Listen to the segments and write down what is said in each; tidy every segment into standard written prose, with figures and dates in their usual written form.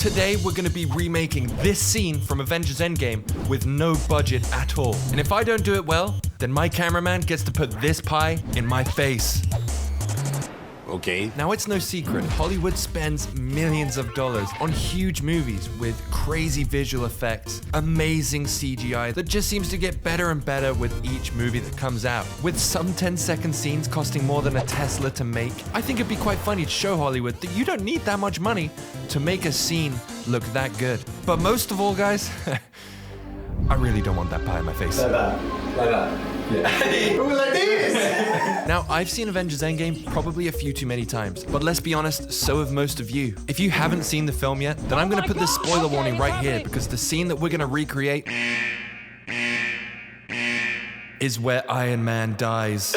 Today, we're gonna be remaking this scene from Avengers Endgame with no budget at all. And if I don't do it well, then my cameraman gets to put this pie in my face. Okay. Now, it's no secret, Hollywood spends millions of dollars on huge movies with crazy visual effects, amazing CGI that just seems to get better and better with each movie that comes out. With some 10-second scenes costing more than a Tesla to make, I think it'd be quite funny to show Hollywood that you don't need that much money to make a scene look that good. But most of all, guys, I really don't want that pie in my face. Like that. Yeah. Like this! Now, I've seen Avengers Endgame probably a few too many times, but let's be honest, so have most of you. If you haven't seen the film yet, then I'm gonna put this spoiler warning right here, because the scene that we're gonna recreate is where Iron Man dies.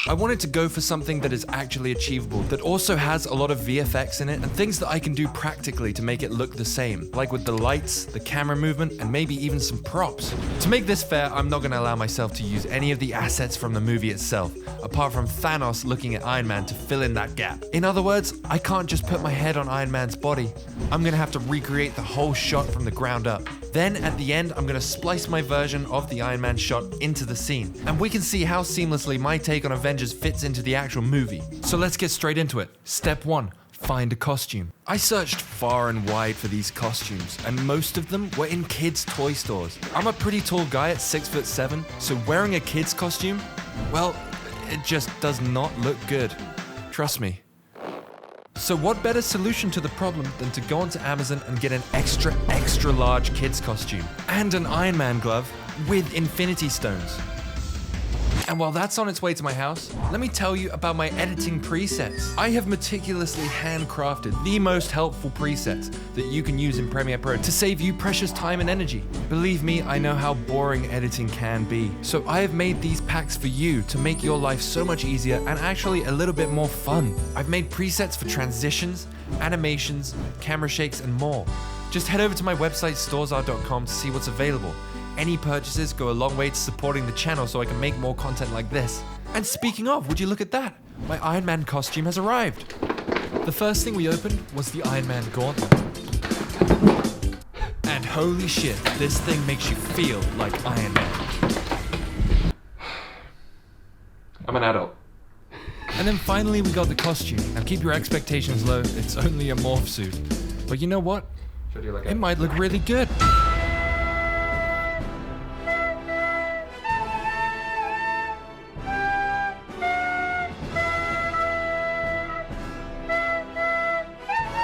I wanted to go for something that is actually achievable, that also has a lot of VFX in it, and things that I can do practically to make it look the same, like with the lights, the camera movement, and maybe even some props. To make this fair, I'm not going to allow myself to use any of the assets from the movie itself, apart from Thanos looking at Iron Man to fill in that gap. In other words, I can't just put my head on Iron Man's body. I'm going to have to recreate the whole shot from the ground up. Then, at the end, I'm going to splice my version of the Iron Man shot into the scene, and we can see how seamlessly my take on Avengers fits into the actual movie. So let's get straight into it. Step 1. Find a costume. I searched far and wide for these costumes, and most of them were in kids' toy stores. I'm a pretty tall guy at 6'7", so wearing a kid's costume, well, it just does not look good. Trust me. So what better solution to the problem than to go onto Amazon and get an extra large kid's costume and an Iron Man glove with Infinity Stones. And while that's on its way to my house, let me tell you about my editing presets. I have meticulously handcrafted the most helpful presets that you can use in Premiere Pro to save you precious time and energy. Believe me, I know how boring editing can be. So I have made these packs for you to make your life so much easier and actually a little bit more fun. I've made presets for transitions, animations, camera shakes, and more. Just head over to my website, storesar.com, to see what's available. Any purchases go a long way to supporting the channel so I can make more content like this. And speaking of, would you look at that? My Iron Man costume has arrived. The first thing we opened was the Iron Man gauntlet. And holy shit, this thing makes you feel like Iron Man. I'm an adult. And then finally we got the costume. Now keep your expectations low, it's only a morph suit. But you know what? It might look really good.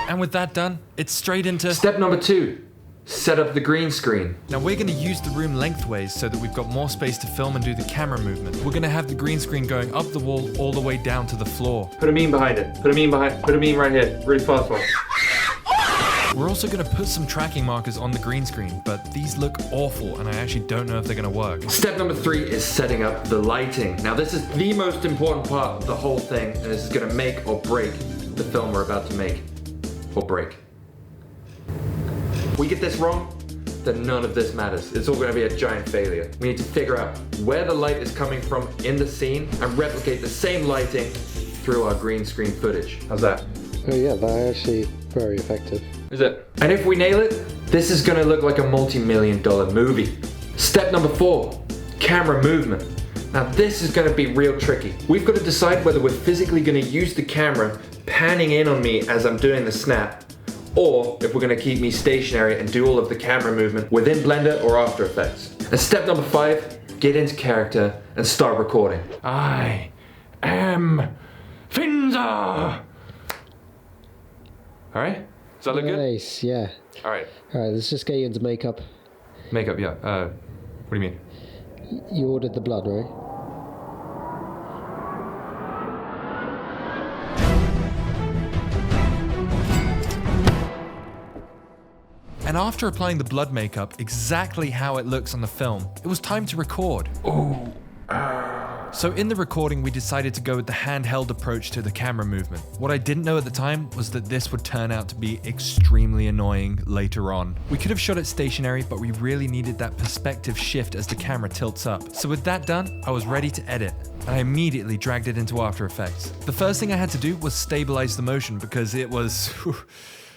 And with that done, it's straight into step number 2. Set up the green screen. Now we're going to use the room lengthways so that we've got more space to film and do the camera movement. We're going to have the green screen going up the wall all the way down to the floor. Put a meme behind it. Put a meme right here. Really fast one. We're also going to put some tracking markers on the green screen, but these look awful and I actually don't know if they're going to work. Step number 3 is setting up the lighting. Now this is the most important part of the whole thing, and this is going to make or break the film we're about to make. Or break. If we get this wrong, then none of this matters. It's all going to be a giant failure. We need to figure out where the light is coming from in the scene and replicate the same lighting through our green screen footage. How's that? Oh yeah, that's actually very effective. Is it? And if we nail it, this is going to look like a multi-million-dollar movie. Step number 4, camera movement. Now this is going to be real tricky. We've got to decide whether we're physically going to use the camera panning in on me as I'm doing the snap, or if we're going to keep me stationary and do all of the camera movement within Blender or After Effects. And step number 5, get into character and start recording. I am Finzar. Alright? Does that look good? Nice, yeah. Alright. Alright, let's just get you into makeup. Makeup, yeah. What do you mean? You ordered the blood, right? And after applying the blood makeup exactly how it looks on the film, it was time to record. So in the recording, we decided to go with the handheld approach to the camera movement. What I didn't know at the time was that this would turn out to be extremely annoying later on. We could have shot it stationary, but we really needed that perspective shift as the camera tilts up. So with that done, I was ready to edit. I immediately dragged it into After Effects. The first thing I had to do was stabilize the motion because it was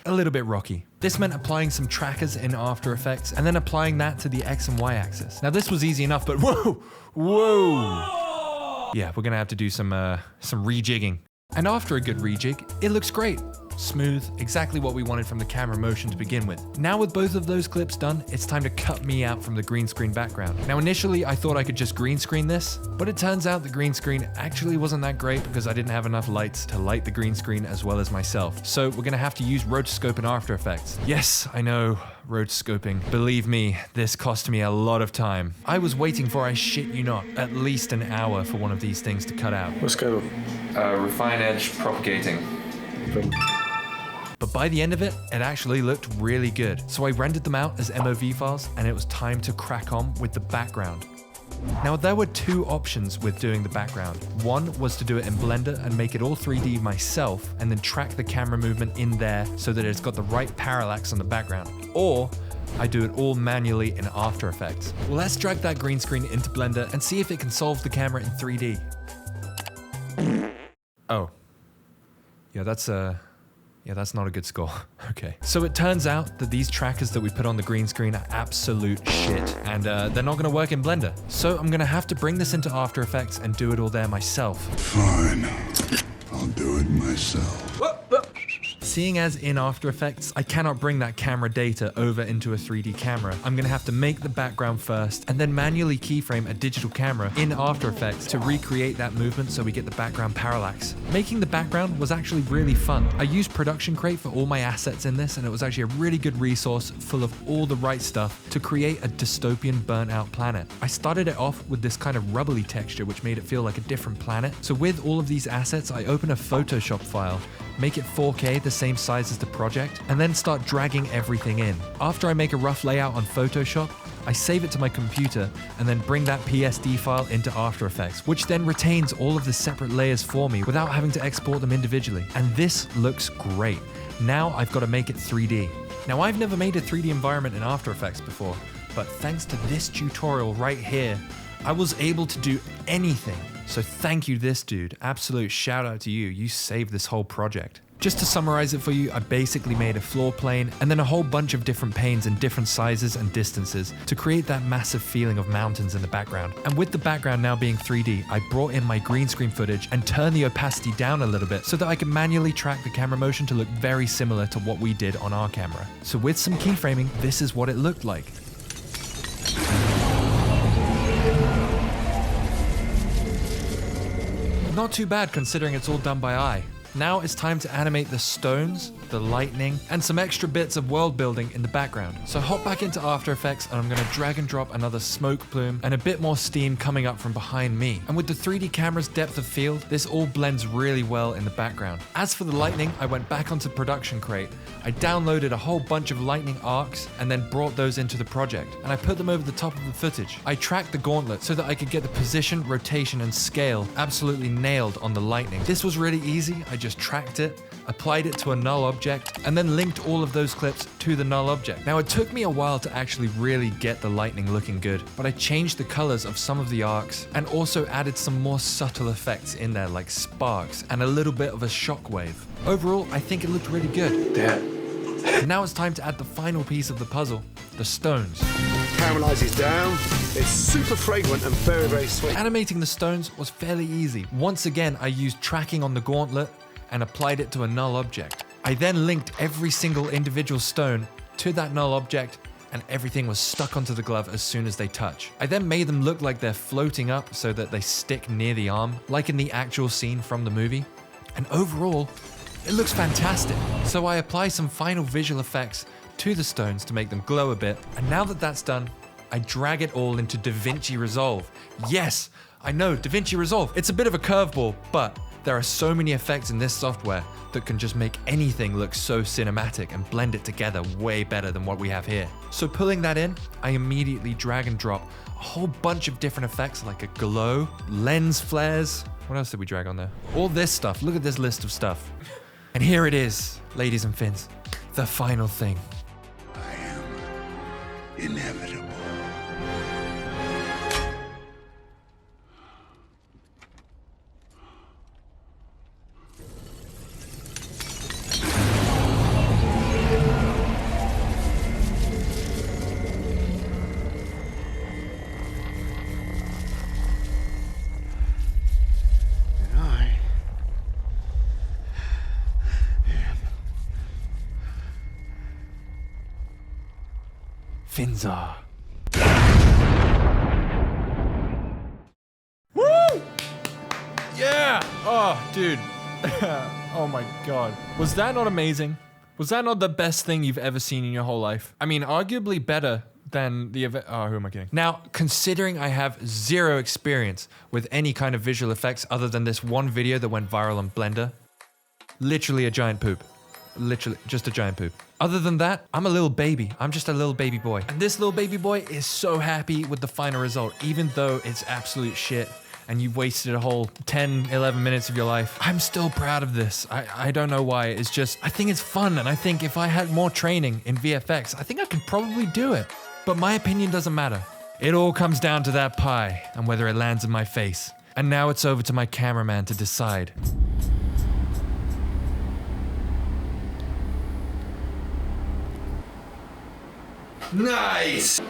a little bit rocky. This meant applying some trackers in After Effects and then applying that to the X and Y axis. Now this was easy enough, but whoa. Yeah, we're gonna have to do some rejigging. And after a good rejig, it looks great. Smooth, exactly what we wanted from the camera motion to begin with. Now with both of those clips done, it's time to cut me out from the green screen background. Now initially I thought I could just green screen this, but it turns out the green screen actually wasn't that great because I didn't have enough lights to light the green screen as well as myself. So we're gonna have to use rotoscope in After Effects. Yes, I know, rotoscoping. Believe me, this cost me a lot of time. I was waiting for, I shit you not, at least an hour for one of these things to cut out. What's going on? Refine edge propagating. But by the end of it, it actually looked really good. So I rendered them out as MOV files and it was time to crack on with the background. Now there were two options with doing the background. One was to do it in Blender and make it all 3D myself and then track the camera movement in there so that it's got the right parallax on the background. Or I do it all manually in After Effects. Well, let's drag that green screen into Blender and see if it can solve the camera in 3D. Oh. Yeah, that's not a good score. Okay. So it turns out that these trackers that we put on the green screen are absolute shit, and they're not gonna work in Blender. So I'm gonna have to bring this into After Effects and do it all there myself. Fine. I'll do it myself. Seeing as in After Effects, I cannot bring that camera data over into a 3D camera. I'm gonna have to make the background first and then manually keyframe a digital camera in After Effects to recreate that movement so we get the background parallax. Making the background was actually really fun. I used Production Crate for all my assets in this, and it was actually a really good resource full of all the right stuff to create a dystopian burnt out planet. I started it off with this kind of rubbly texture which made it feel like a different planet. So with all of these assets, I open a Photoshop file, make it 4K, the same size as the project, and then start dragging everything in. After I make a rough layout on Photoshop, I save it to my computer and then bring that PSD file into After Effects, which then retains all of the separate layers for me without having to export them individually. And this looks great. Now I've got to make it 3D. Now I've never made a 3D environment in After Effects before, but thanks to this tutorial right here, I was able to do anything. So thank you, this dude. Absolute shout out to you. You saved this whole project. Just to summarize it for you, I basically made a floor plane and then a whole bunch of different panes in different sizes and distances to create that massive feeling of mountains in the background. And with the background now being 3D, I brought in my green screen footage and turned the opacity down a little bit so that I could manually track the camera motion to look very similar to what we did on our camera. So with some keyframing, this is what it looked like. Not too bad considering it's all done by eye. Now it's time to animate the stones, the lightning, and some extra bits of world building in the background. So hop back into After Effects and I'm gonna drag and drop another smoke plume and a bit more steam coming up from behind me. And with the 3D camera's depth of field, this all blends really well in the background. As for the lightning, I went back onto Production Crate. I downloaded a whole bunch of lightning arcs and then brought those into the project. And I put them over the top of the footage. I tracked the gauntlet so that I could get the position, rotation, and scale absolutely nailed on the lightning. This was really easy. I just tracked it, applied it to a null object, and then linked all of those clips to the null object. Now it took me a while to actually really get the lightning looking good, but I changed the colors of some of the arcs and also added some more subtle effects in there like sparks and a little bit of a shockwave. Overall, I think it looked really good. And now it's time to add the final piece of the puzzle, the stones. Caramelizes down. It's super fragrant and very, very sweet. Animating the stones was fairly easy. Once again, I used tracking on the gauntlet and applied it to a null object. I then linked every single individual stone to that null object and everything was stuck onto the glove as soon as they touch. I then made them look like they're floating up so that they stick near the arm, like in the actual scene from the movie. And overall, it looks fantastic. So I apply some final visual effects to the stones to make them glow a bit. And now that that's done, I drag it all into DaVinci Resolve. Yes, I know, DaVinci Resolve. It's a bit of a curveball, but there are so many effects in this software that can just make anything look so cinematic and blend it together way better than what we have here. So pulling that in, I immediately drag and drop a whole bunch of different effects like a glow, lens flares. What else did we drag on there? All this stuff. Look at this list of stuff. And here it is, ladies and fins, the final thing. I am inevitable. Finzar. Woo! Yeah! Oh, dude. Oh my god. Was that not amazing? Was that not the best thing you've ever seen in your whole life? I mean, arguably better than the event. Oh, who am I kidding? Now, considering I have zero experience with any kind of visual effects other than this one video that went viral on Blender, literally a giant poop. Literally, just a giant poop. Other than that, I'm a little baby. I'm just a little baby boy. And this little baby boy is so happy with the final result, even though it's absolute shit and you've wasted a whole 10, 11 minutes of your life. I'm still proud of this. I don't know why. It's just, I think it's fun. And I think if I had more training in VFX, I think I could probably do it. But my opinion doesn't matter. It all comes down to that pie and whether it lands in my face. And now it's over to my cameraman to decide. Nice!